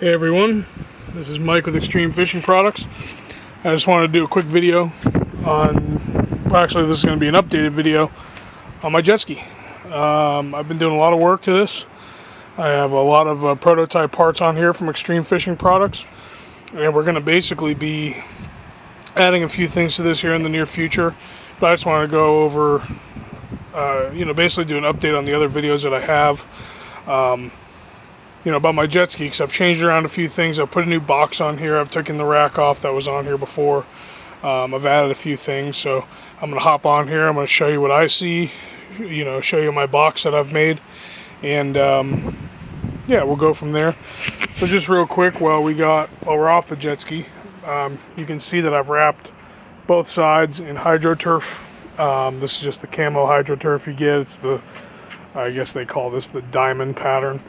Hey everyone, this is Mike with Extreme Fishing Products. I just wanted to do a quick video on, well actually this is going to be an updated video on my jet ski. I've been doing a lot of work to this. I have a lot of prototype parts on here from Extreme Fishing Products, and we're going to basically be adding a few things to this here in the near future. But I just want to go over, basically do an update on the other videos that I have. About my jet ski, because I've changed around a few things. I've put a new box on here. I've taken the rack off that was on here before. I've added a few things, so I'm going to hop on here. I'm going to show you what I see, show you my box that I've made, and yeah, we'll go from there. So just real quick, while we're off the jet ski, you can see that I've wrapped both sides in HydroTurf. This is just the camo HydroTurf you get. It's I guess they call this the diamond pattern.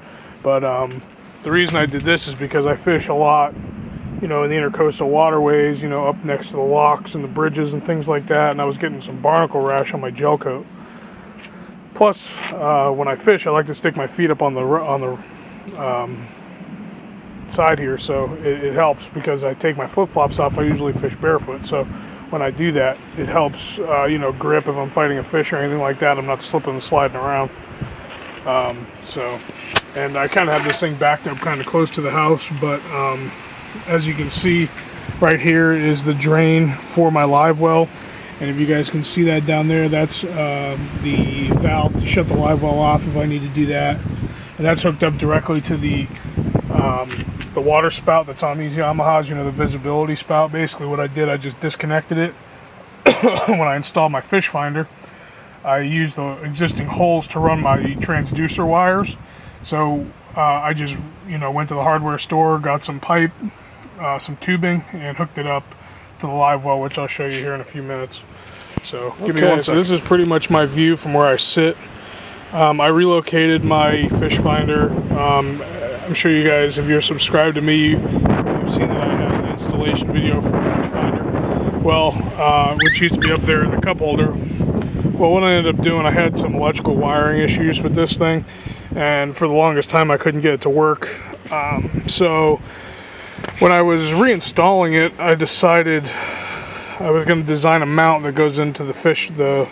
But the reason I did this is because I fish a lot, in the intercoastal waterways, up next to the locks and the bridges and things like that, and I was getting some barnacle rash on my gel coat. Plus, when I fish, I like to stick my feet up on the side here, so it helps because I take my flip-flops off. I usually fish barefoot, so when I do that, it helps, grip if I'm fighting a fish or anything like that. I'm not slipping and sliding around. And I kind of have this thing backed up kind of close to the house, but as you can see, right here is the drain for my live well. And if you guys can see that down there, that's the valve to shut the live well off if I need to do that. And that's hooked up directly to the water spout that's on these Yamahas, the visibility spout. Basically what I did, I just disconnected it when I installed my fish finder. I used the existing holes to run my transducer wires. So I just, went to the hardware store, got some pipe, some tubing, and hooked it up to the live well, which I'll show you here in a few minutes. So give me one second. So this is pretty much my view from where I sit. I relocated my fish finder. I'm sure you guys, if you're subscribed to me, you've seen that I have an installation video for a fish finder. Well, which used to be up there in the cup holder. Well, what I ended up doing, I had some electrical wiring issues with this thing, and for the longest time I couldn't get it to work. So when I was reinstalling it, I decided I was going to design a mount that goes into the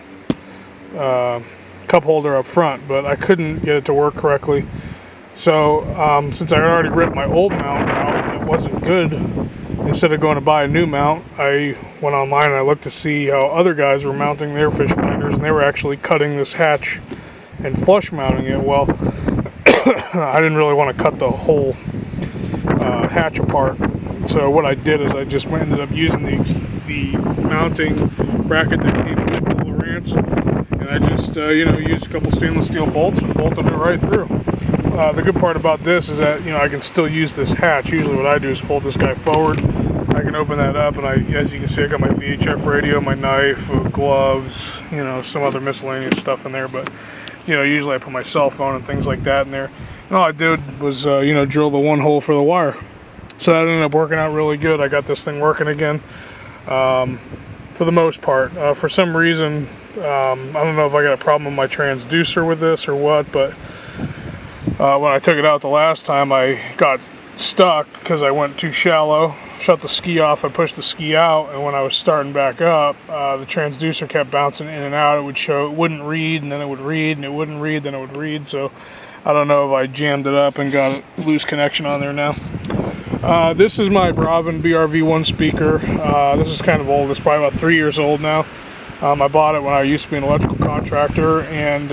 cup holder up front, but I couldn't get it to work correctly. So since I had already ripped my old mount out and it wasn't good, instead of going to buy a new mount, I went online and I looked to see how other guys were mounting their fish finders, and they were actually cutting this hatch and flush mounting it. Well, I didn't really want to cut the whole hatch apart, so what I did is I just ended up using the mounting bracket that came with the Lowrance, and I just used a couple stainless steel bolts and bolted it right through. The good part about this is that I can still use this hatch. Usually what I do is fold this guy forward. I can open that up, and as you can see, I got my VHF radio, my knife, gloves, some other miscellaneous stuff in there. But usually I put my cell phone and things like that in there. And all I did was drill the one hole for the wire. So that ended up working out really good. I got this thing working again for the most part. For some reason, I don't know if I got a problem with my transducer with this or what, but when I took it out the last time, I got stuck because I went too shallow. Shut the ski off, I pushed the ski out, and when I was starting back up, the transducer kept bouncing in and out. It wouldn't read, and then it would read, and it wouldn't read, then it would read. So I don't know if I jammed it up and got a loose connection on there now. This is my Bravin BRV1 speaker. This is kind of old. It's probably about 3 years old now. I bought it when I used to be an electrical contractor, and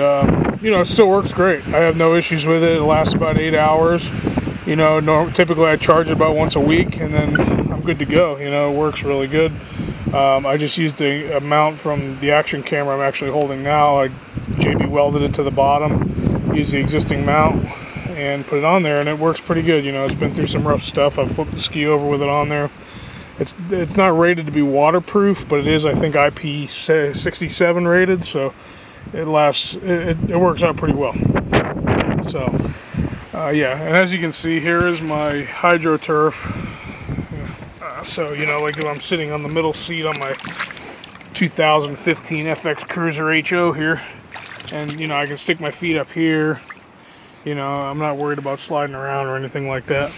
it still works great. I have no issues with it. It lasts about 8 hours. Typically I charge it about once a week, and then I'm good to go. It works really good. I just used a mount from the action camera I'm actually holding now. I JB welded it to the bottom, used the existing mount, and put it on there, and it works pretty good. It's been through some rough stuff. I've flipped the ski over with it on there. It's not rated to be waterproof, but it is, I think, IP67 rated, so it lasts. It works out pretty well. So yeah, and as you can see, here is my HydroTurf. So like if I'm sitting on the middle seat on my 2015 FX Cruiser HO here, and I can stick my feet up here. I'm not worried about sliding around or anything like that.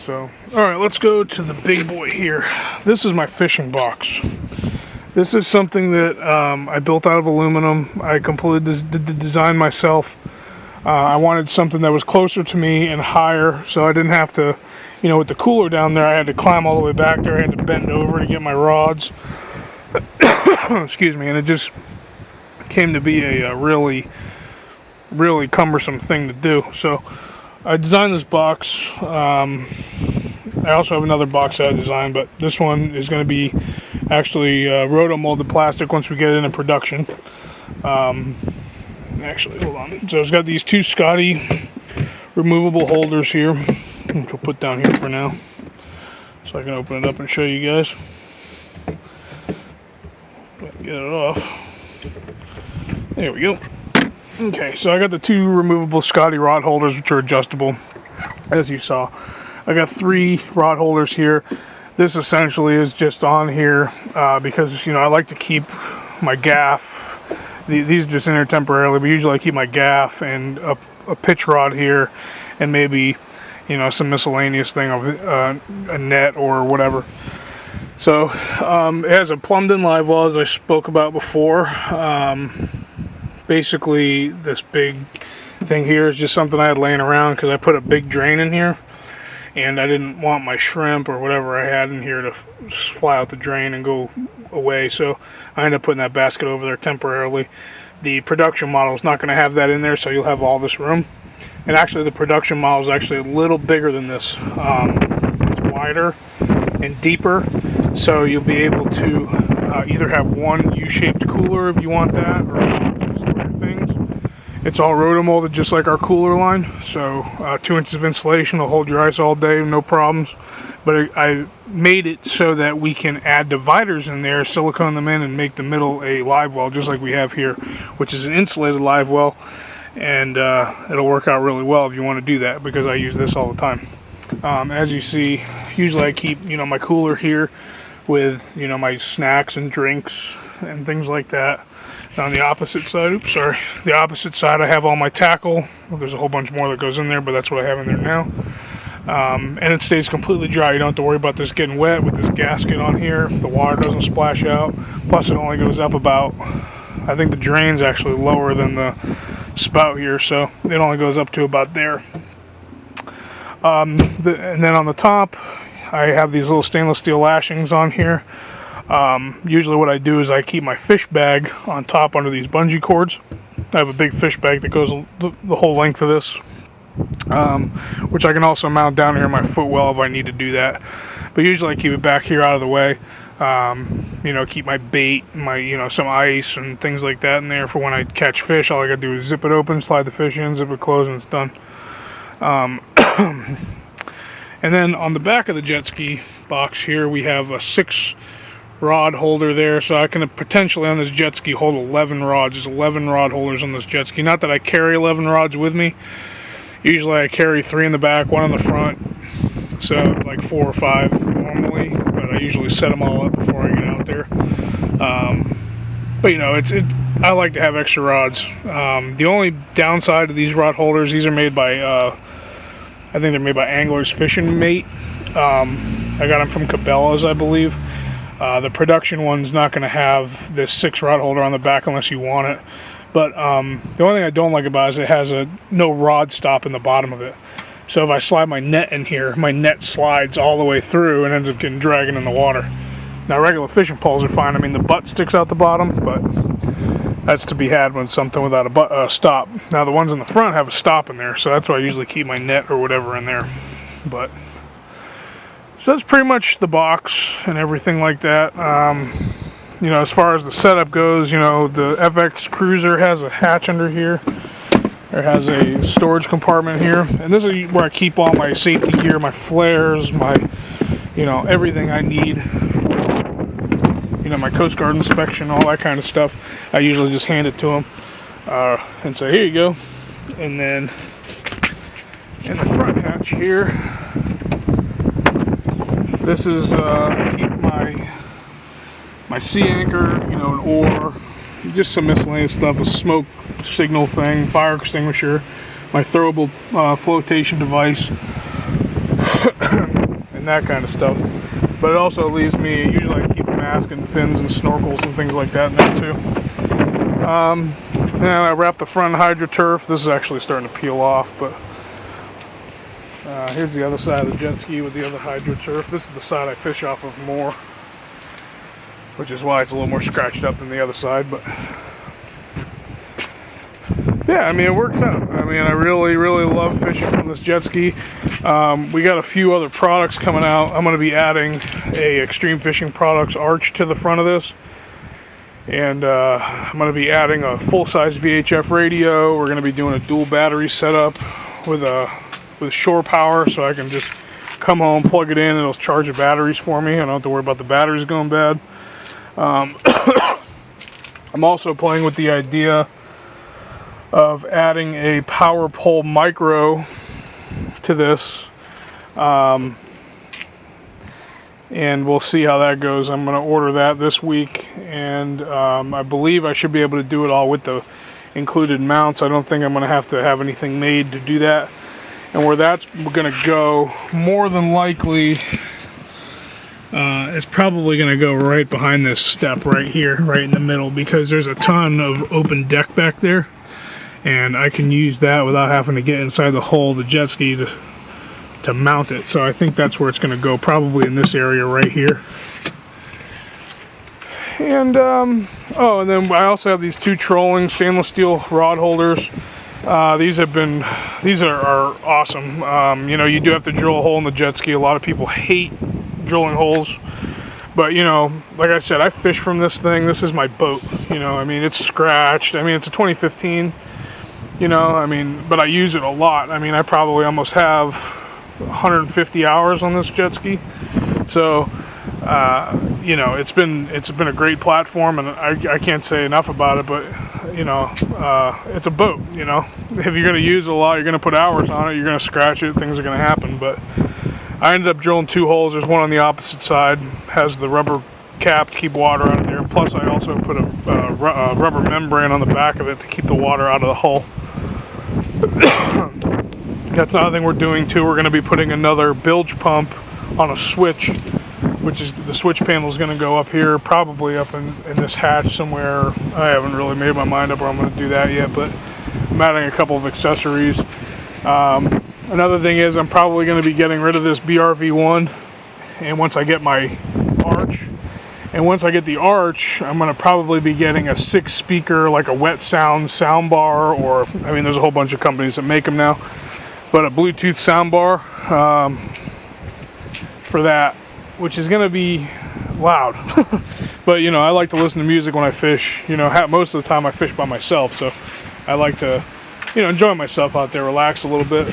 So, alright, let's go to the big boy here. This is my fishing box. This is something that I built out of aluminum. I completely did the design myself. I wanted something that was closer to me and higher, so I didn't have to, you know, with the cooler down there, I had to climb all the way back there. I had to bend over to get my rods. Excuse me, and it just came to be a really cumbersome thing to do. So I designed this box. I also have another box that I designed, but this one is going to be actually roto molded plastic once we get it into production. Actually, hold on. So it's got these two Scotty removable holders here, which we'll put down here for now, so I can open it up and show you guys. Get it off. There we go. Okay, so I got the two removable Scotty rod holders, which are adjustable, as you saw. I got 3 rod holders here. This essentially is just on here because, you know, I like to keep my gaff. These are just in there temporarily, but usually I keep my gaff and a pitch rod here, and maybe, you know, some miscellaneous thing of a net or whatever. So it has a plumbed in live well, as I spoke about before. Basically, this big thing here is just something I had laying around because I put a big drain in here, and I didn't want my shrimp or whatever I had in here to fly out the drain and go away, so I ended up putting that basket over there temporarily. The production model is not going to have that in there, so you'll have all this room. And actually, the production model is actually a little bigger than this. It's wider and deeper, so you'll be able to either have one U-shaped cooler if you want that, or just store your things. It's all rotomolded just like our cooler line, so 2 inches of insulation will hold your ice all day, no problems. But I made it so that we can add dividers in there, silicone them in, and make the middle a live well, just like we have here, which is an insulated live well, and it'll work out really well if you want to do that, because I use this all the time. As you see, usually I keep, you know, my cooler here with, you know, my snacks and drinks and things like that. On the opposite side, the opposite side, I have all my tackle. Well, there's a whole bunch more that goes in there, but that's what I have in there now. And it stays completely dry. You don't have to worry about this getting wet with this gasket on here. The water doesn't splash out. Plus, it only goes up about, I think the drain's actually lower than the spout here, so it only goes up to about there. And then on the top, I have these little stainless steel lashings on here. Usually what I do is I keep my fish bag on top under these bungee cords. I have a big fish bag that goes the whole length of this, which I can also mount down here in my footwell if I need to do that. But usually I keep it back here out of the way. You know, keep my bait, my, you know, some ice and things like that in there for when I catch fish. All I gotta do is zip it open, slide the fish in, zip it closed, and it's done. And then on the back of the jet ski box here, we have a 6 rod holder there, so I can potentially on this jet ski hold 11 rods. There's 11 rod holders on this jet ski. Not that I carry 11 rods with me. Usually I carry 3 in the back, 1 in the front, so like 4 or 5 normally, but I usually set them all up before I get out there. But you know, I like to have extra rods. The only downside to these rod holders, these are made by I think they're made by Angler's Fishing Mate. I got them from Cabela's, I believe. The production one's not going to have this 6 rod holder on the back unless you want it. But the only thing I don't like about it is it has a no rod stop in the bottom of it. So if I slide my net in here, my net slides all the way through and ends up getting dragging in the water. Now regular fishing poles are fine. I mean, the butt sticks out the bottom, but that's to be had when something without a stop. Now the ones in the front have a stop in there, so that's why I usually keep my net or whatever in there. But so that's pretty much the box and everything like that. You know, as far as the setup goes, you know, the FX Cruiser has a hatch under here. It has a storage compartment here, and this is where I keep all my safety gear, my flares, my, you know, everything I need for, you know, my Coast Guard inspection, all that kind of stuff. I usually just hand it to them and say, here you go. And then in the front hatch here, this is keep my sea anchor, you know, an oar, just some miscellaneous stuff, a smoke signal thing, fire extinguisher, my throwable flotation device, and that kind of stuff. But it also leaves me, usually I keep a mask and fins and snorkels and things like that in there too. And I wrap the front HydroTurf. This is actually starting to peel off, but here's the other side of the jet ski with the other HydroTurf. This is the side I fish off of more, which is why it's a little more scratched up than the other side. But yeah, I mean, it works out. I mean, I really love fishing from this jet ski. We got a few other products coming out. I'm going to be adding a Extreme Fishing Products arch to the front of this. And I'm going to be adding a full-size VHF radio. We're going to be doing a dual battery setup with shore power, so I can just come home, plug it in, and it'll charge the batteries for me. I don't have to worry about the batteries going bad. I'm also playing with the idea of adding a power pole micro to this, and we'll see how that goes. I'm going to order that this week, and I believe I should be able to do it all with the included mounts. I don't think I'm going to have anything made to do that. And where that's going to go, more than likely, it's probably going to go right behind this step right here, right in the middle, because there's a ton of open deck back there. And I can use that without having to get inside the hull of the jet ski to mount it. So I think that's where it's going to go, probably in this area right here. And oh, and then I also have these two trolling stainless steel rod holders. These are awesome. You know, you do have to drill a hole in the jet ski. A lot of people hate drilling holes, but you know, like I said, I fish from this thing. This is my boat. You know, I mean, it's scratched. I mean, it's a 2015. You know, I mean, but I use it a lot. I mean, I probably almost have 150 hours on this jet ski. So, you know, it's been a great platform, and I can't say enough about it. But you know, it's a boat. You know, if you're going to use it a lot, you're going to put hours on it. You're going to scratch it. Things are going to happen. But I ended up drilling 2 holes. There's one on the opposite side. Has the rubber cap to keep water out of there. Plus, I also put a rubber membrane on the back of it to keep the water out of the hull. That's another thing we're doing too. We're going to be putting another bilge pump on a switch, which is the switch panel is going to go up here, probably up in this hatch somewhere. I haven't really made my mind up where I'm going to do that yet, but I'm adding a couple of accessories. Another thing is I'm probably going to be getting rid of this BRV1, and once I get my arch, and once I get the arch, I'm going to probably be getting a 6-speaker, like a wet sound soundbar, or, I mean, there's a whole bunch of companies that make them now, but a Bluetooth soundbar for that, which is going to be loud. But, you know, I like to listen to music when I fish. You know, most of the time I fish by myself, so I like to, you know, enjoy myself out there, relax a little bit.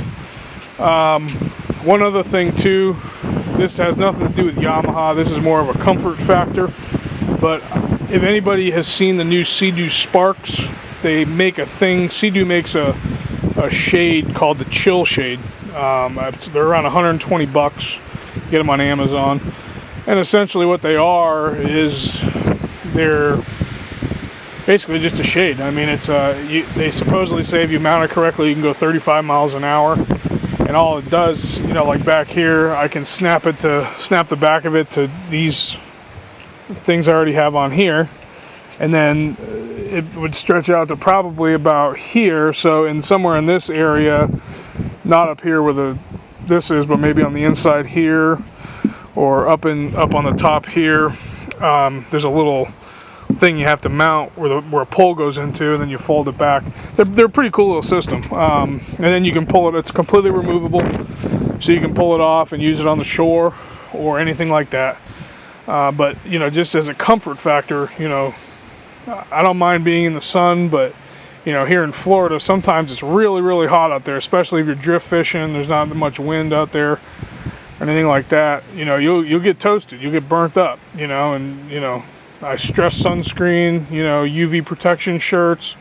One other thing, too, this has nothing to do with Yamaha. This is more of a comfort factor. But if anybody has seen the new Sea-Doo Sparks, they make a thing. Sea-Doo makes a shade called the Chill Shade. They're around 120 bucks. Get them on Amazon. And essentially what they are is they're basically just a shade. I mean, it's they supposedly say if you mount it correctly, you can go 35 miles an hour. And all it does, you know, like back here, I can snap the back of it to these things I already have on here, and then it would stretch out to probably about here. So in somewhere in this area, not up here where this is, but maybe on the inside here, or up on the top here, there's a little thing you have to mount where a pole goes into, and then you fold it back. They're a pretty cool little system, and then you can pull it. It's completely removable, so you can pull it off and use it on the shore or anything like that. But you know, just as a comfort factor, you know, I don't mind being in the sun, but you know, here in Florida, sometimes it's really hot out there, especially if you're drift fishing. There's not much wind out there or anything like that. You know, you'll get toasted, you'll get burnt up, you know. And you know, I stress sunscreen, you know, UV protection shirts,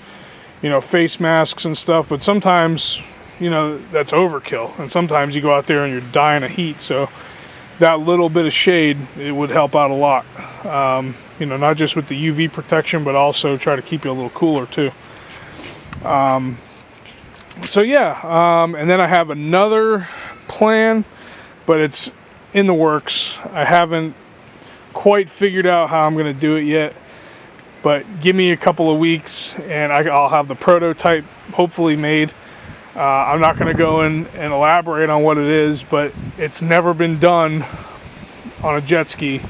you know, face masks and stuff. But sometimes, you know, that's overkill, and sometimes you go out there and you're dying of heat. So that little bit of shade, it would help out a lot. You know, not just with the UV protection, but also try to keep you a little cooler too. So yeah, and then I have another plan, but it's in the works. I haven't quite figured out how I'm going to do it yet, but give me a couple of weeks and I'll have the prototype hopefully made. I'm not going to go in and elaborate on what it is, but it's never been done on a jet ski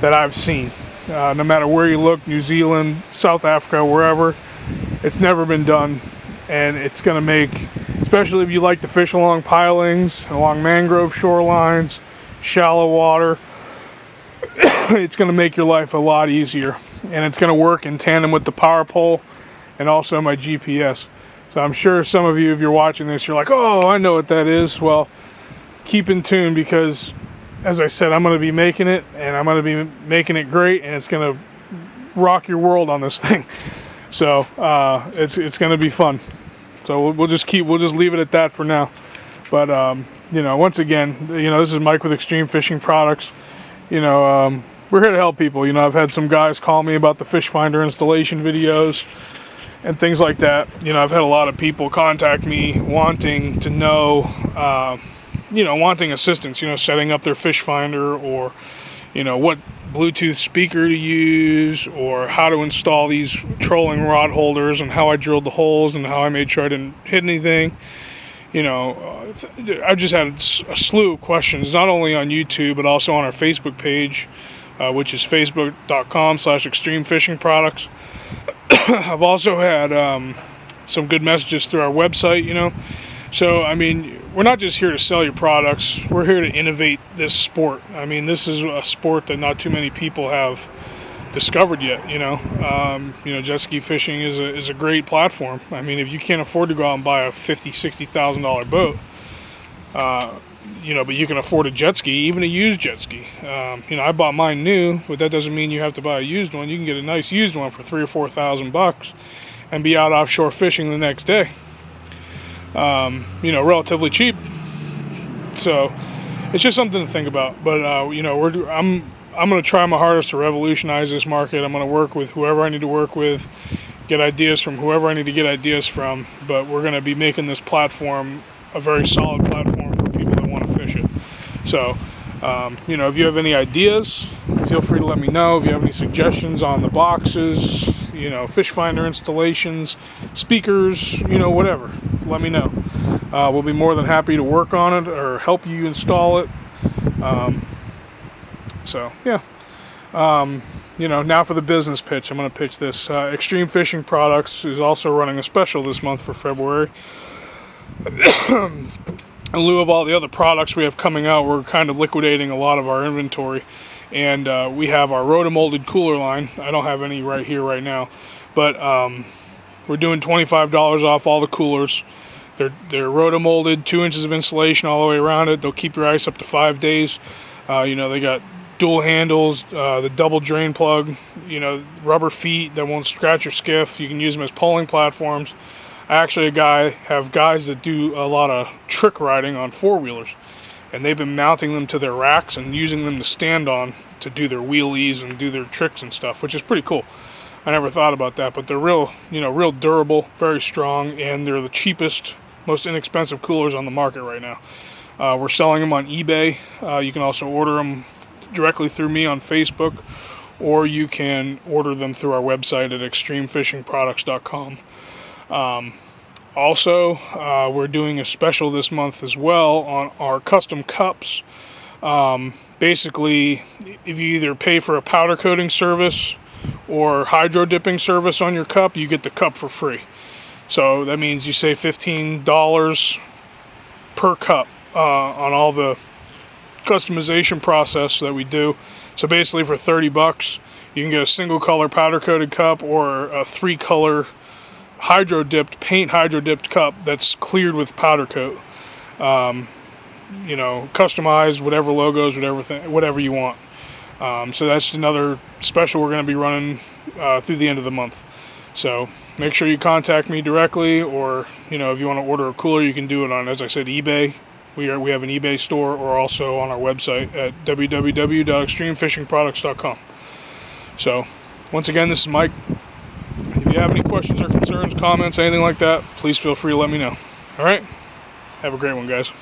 that I've seen. No matter where you look, New Zealand, South Africa, wherever, it's never been done. And it's going to make, especially if you like to fish along pilings, along mangrove shorelines, shallow water, it's going to make your life a lot easier. And it's going to work in tandem with the power pole and also my GPS. So I'm sure some of you, if you're watching this, you're like, oh, I know what that is. Well, keep in tune, because as I said, I'm going to be making it, and I'm going to be making it great, and it's going to rock your world on this thing. So it's going to be fun. So we'll just leave it at that for now. But once again, this is Mike with Extreme Fishing Products. We're here to help people. I've had some guys call me about the fish finder installation videos and things like that. I've had a lot of people contact me wanting to know, wanting assistance, setting up their fish finder, or, what Bluetooth speaker to use, or how to install these trolling rod holders, and how I drilled the holes, and how I made sure I didn't hit anything. I've just had a slew of questions, not only on YouTube, but also on our Facebook page, which is facebook.com/extreme fishing products. I've also had some good messages through our website, So, we're not just here to sell your products. We're here to innovate this sport. This is a sport that not too many people have discovered yet, jet ski fishing is a great platform. If you can't afford to go out and buy a $50,000-$60,000 boat, but you can afford a jet ski, even a used jet ski. I bought mine new, but that doesn't mean you have to buy a used one. You can get a nice used one for $3,000 or $4,000 and be out offshore fishing the next day. Relatively cheap. So it's just something to think about. But I'm going to try my hardest to revolutionize this market. I'm going to work with whoever I need to work with, get ideas from whoever I need to get ideas from. But we're going to be making this platform a very solid platform for people that want to fish it. So, if you have any ideas, feel free to let me know. If you have any suggestions on the boxes, fish finder installations, speakers, whatever, let me know. We'll be more than happy to work on it or help you install it. Now for the business pitch. I'm going to pitch this. Extreme Fishing Products is also running a special this month for February. In lieu of all the other products we have coming out, we're kind of liquidating a lot of our inventory. And we have our rotomolded cooler line. I don't have any right here right now. But we're doing $25 off all the coolers. They're rotomolded, 2 inches of insulation all the way around it. They'll keep your ice up to 5 days. They got dual handles, the double drain plug, rubber feet that won't scratch your skiff. You can use them as poling platforms. I actually have guys that do a lot of trick riding on four-wheelers, and they've been mounting them to their racks and using them to stand on to do their wheelies and do their tricks and stuff, which is pretty cool. I never thought about that, but they're real durable, very strong, and they're the cheapest, most inexpensive coolers on the market right now. We're selling them on eBay. You can also order them directly through me on Facebook, or you can order them through our website at extremefishingproducts.com. Also, we're doing a special this month as well on our custom cups. Basically, if you either pay for a powder coating service or hydro dipping service on your cup, you get the cup for free. So that means you save $15 per cup on all the customization process that we do. So basically for $30, you can get a single color powder coated cup or a 3-color paint hydro dipped cup that's cleared with powder coat. Customized, whatever logos, whatever you want. So that's another special we're going to be running through the end of the month. So make sure you contact me directly, or if you want to order a cooler, you can do it on, as I said, eBay. We have an eBay store, or also on our website at www.extremefishingproducts.com. So once again, this is Mike. If you have any questions or concerns, comments, anything like that, please feel free to let me know. All right? Have a great one, guys.